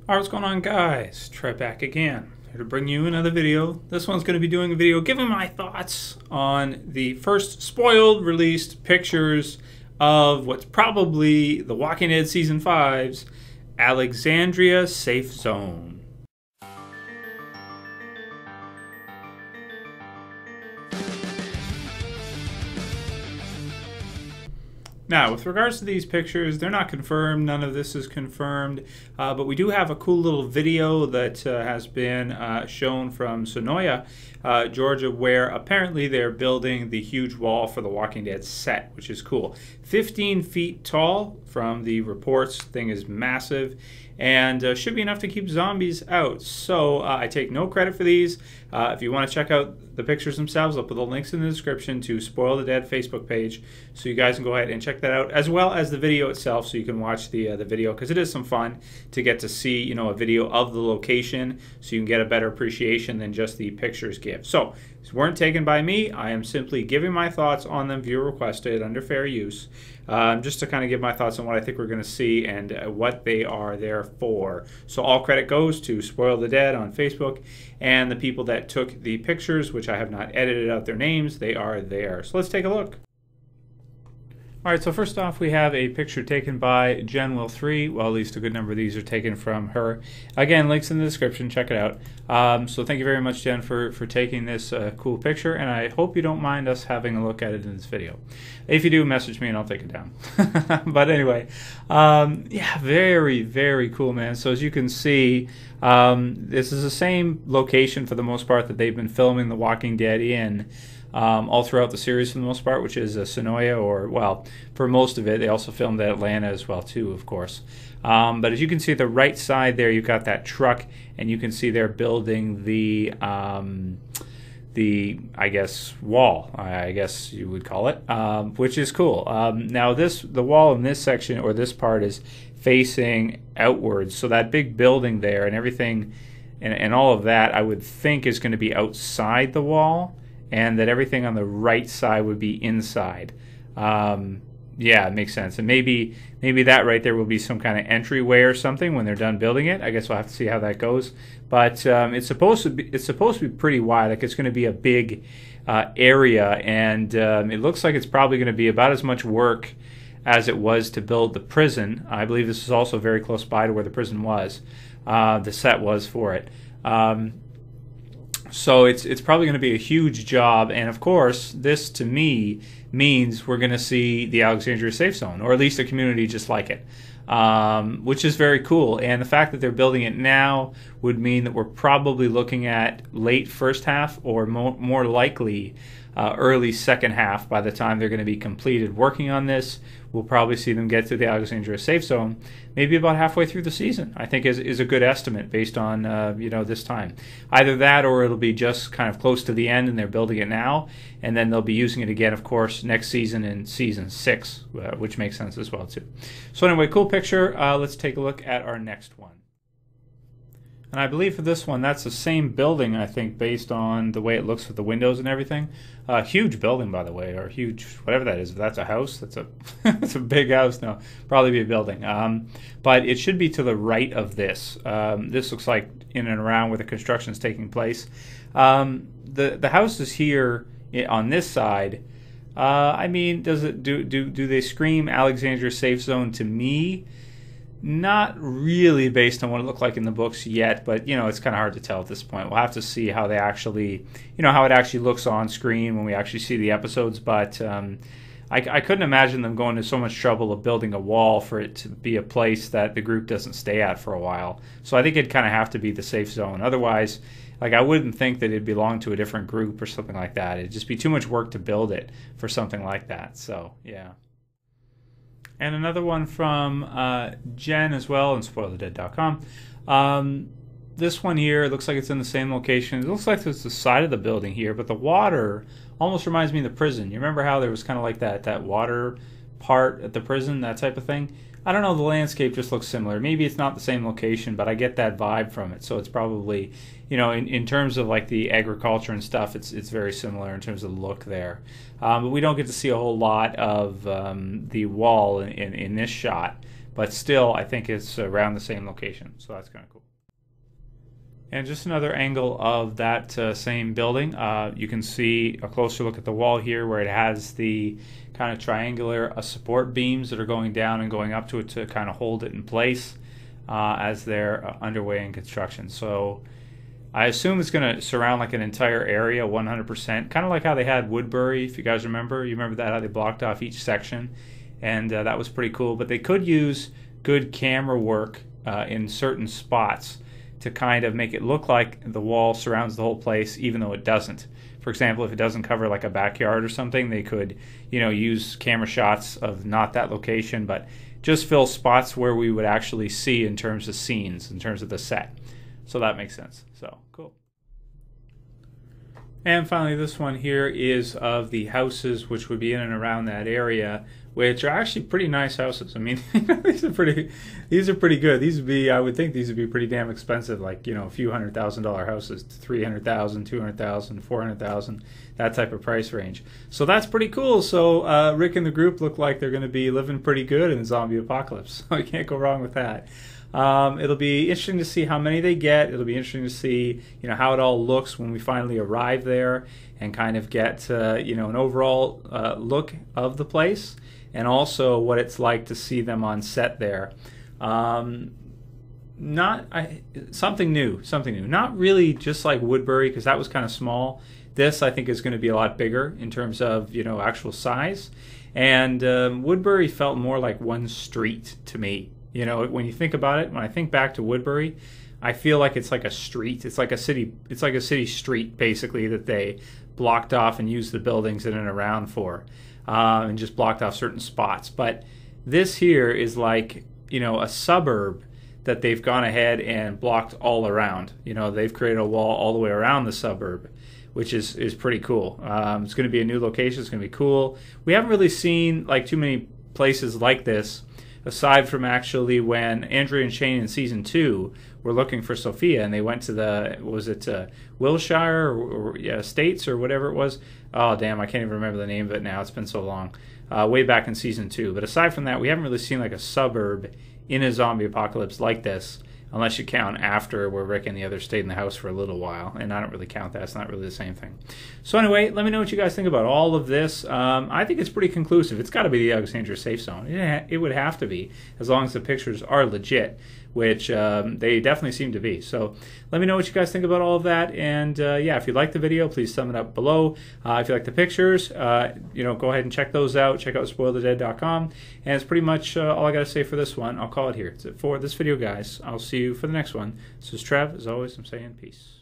Alright, what's going on, guys? Try back again. Here to bring you another video. This one's going to be doing a video giving my thoughts on the first spoiled released pictures of what's probably The Walking Dead Season 5's Alexandria Safe Zone. Now, with regards to these pictures, they're not confirmed. None of this is confirmed. But we do have a cool little video that has been shown from Sonoya, Georgia, where apparently they're building the huge wall for the Walking Dead set, which is cool. 15 feet tall from the reports. Thing is massive and should be enough to keep zombies out. So I take no credit for these. If you want to check out the pictures themselves, I'll put the links in the description to Spoil the Dead Facebook page, so you guys can go ahead and check that out, as well as the video itself, so you can watch the video, because it is some fun to get to see, you know, a video of the location, so you can get a better appreciation than just the pictures give. So these weren't taken by me. I am simply giving my thoughts on them, viewer requested, under fair use, just to kind of give my thoughts on what I think we're going to see and what they are there for. So all credit goes to Spoil the Dead on Facebook and the people that took the pictures, which I have not edited out their names. They are there. So let's take a look. Alright, so first off, we have a picture taken by Jen Will 3. Well, at least a good number of these are taken from her. Again, links in the description. Check it out. So thank you very much, Jen, for taking this cool picture, and I hope you don't mind us having a look at it in this video. If you do, message me and I'll take it down. But anyway, yeah, very, very cool, man. So as you can see, this is the same location for the most part that they've been filming The Walking Dead in. All throughout the series for the most part, which is Sonoya, or, well, for most of it. They also filmed at Atlanta as well, too, of course. But as you can see, the right side there, you've got that truck, and you can see they're building the I guess, wall, I guess you would call it, which is cool. Now, the wall in this section, or this part, is facing outwards, so that big building there and everything, and all of that, I would think is going to be outside the wall, and that everything on the right side would be inside. Yeah, it makes sense. And maybe that right there will be some kind of entryway or something when they're done building it. I guess we'll have to see how that goes. But it's supposed to be pretty wide. Like, it's going to be a big area, and it looks like it's probably going to be about as much work as it was to build the prison. I believe this is also very close by to where the prison was. The set was for it. So it's probably going to be a huge job, and of course, this to me means we're going to see the Alexandria Safe Zone, or at least a community just like it, which is very cool. And the fact that they're building it now would mean that we're probably looking at late first half, or more likely early second half by the time they're going to be completed working on this. We'll probably see them get to the Alexandria Safe Zone maybe about halfway through the season, I think is a good estimate based on you know, this time. Either that, or it'll be just kind of close to the end and they're building it now, and then they'll be using it again, of course, next season in season 6, which makes sense as well too. So anyway, cool picture. Let's take a look at our next one. And I believe for this one, that's the same building, I think, based on the way it looks with the windows and everything. Huge building, by the way, or huge, whatever that is. If that's a house, that's a it's a big house. No, probably be a building. But it should be to the right of this. This looks like in and around where the construction is taking place. The house is here on this side. I mean, do they scream Alexandria Safe Zone to me? Not really, based on what it looked like in the books yet, but, you know, it's kind of hard to tell at this point. We'll have to see how they actually, you know, how it actually looks on screen when we actually see the episodes. But I couldn't imagine them going to so much trouble of building a wall for it to be a place that the group doesn't stay at for a while. So I think it'd kind of have to be the safe zone. Otherwise, like, I wouldn't think that it'd belong to a different group or something like that. It'd just be too much work to build it for something like that. So, yeah. And another one from Jen as well on SpoilTheDead.com. This one here, looks like it's in the same location. It looks like it's the side of the building here, but the water almost reminds me of the prison. You remember how there was kind of like that water part at the prison, that type of thing? I don't know, the landscape just looks similar. Maybe it's not the same location, but I get that vibe from it. So it's probably, you know, in terms of like the agriculture and stuff, it's very similar in terms of the look there. But we don't get to see a whole lot of the wall in this shot. but still I think it's around the same location, so that's kind of cool. And just another angle of that same building, you can see a closer look at the wall here where it has the kind of triangular support beams that are going down and going up to it to kind of hold it in place as they're underway in construction. So I assume it's going to surround like an entire area 100%, kind of like how they had Woodbury, if you guys remember. You remember that, how they blocked off each section, and that was pretty cool. But they could use good camera work in certain spots to kind of make it look like the wall surrounds the whole place, even though it doesn't. For example, if it doesn't cover like a backyard or something, they could, use camera shots of not that location, but just fill spots where we would actually see in terms of scenes, in terms of the set. So that makes sense. So cool. And finally, this one here is of the houses which would be in and around that area, which are actually pretty nice houses. I mean, these are pretty good. These would be, I would think these would be pretty damn expensive, like, a few $100,000 houses, $300,000, $200,000, $400,000, that type of price range. So that's pretty cool. So Rick and the group look like they're going to be living pretty good in the zombie apocalypse. So you can't go wrong with that. It'll be interesting to see how many they get. It'll be interesting to see, how it all looks when we finally arrive there and kind of get, an overall look of the place, and also what it's like to see them on set there. Something new. Not really just like Woodbury, because that was kind of small. This, I think, is going to be a lot bigger in terms of, actual size. And Woodbury felt more like one street to me. When you think about it, when I think back to Woodbury, I feel like it's like a street. It's like a city street, basically, that they blocked off and used the buildings in and around for, and just blocked off certain spots. But this here is like, a suburb that they've gone ahead and blocked all around. They've created a wall all the way around the suburb, which is pretty cool. It's going to be a new location. It's going to be cool. We haven't really seen like too many places like this, aside from actually when Andrea and Shane in season 2 were looking for Sophia, and they went to Wilshire or States or whatever it was. Oh, damn, I can't even remember the name of it now. It's been so long. Way back in season 2. But aside from that, we haven't really seen like a suburb in a zombie apocalypse like this, unless you count after where Rick and the others stayed in the house for a little while, and I don't really count that. It's not really the same thing. So anyway, let me know what you guys think about all of this. I think it's pretty conclusive. It's got to be the Alexandria safe zone. It would have to be, as long as the pictures are legit, which they definitely seem to be. So let me know what you guys think about all of that, and if you like the video, please thumb it up below. If you like the pictures, go ahead and check those out. Check out spoilthedead.com, and it's pretty much all I got to say for this one. I'll call it here. That's it for this video, guys. I'll see you for the next one. This is Trev. As always, I'm saying peace.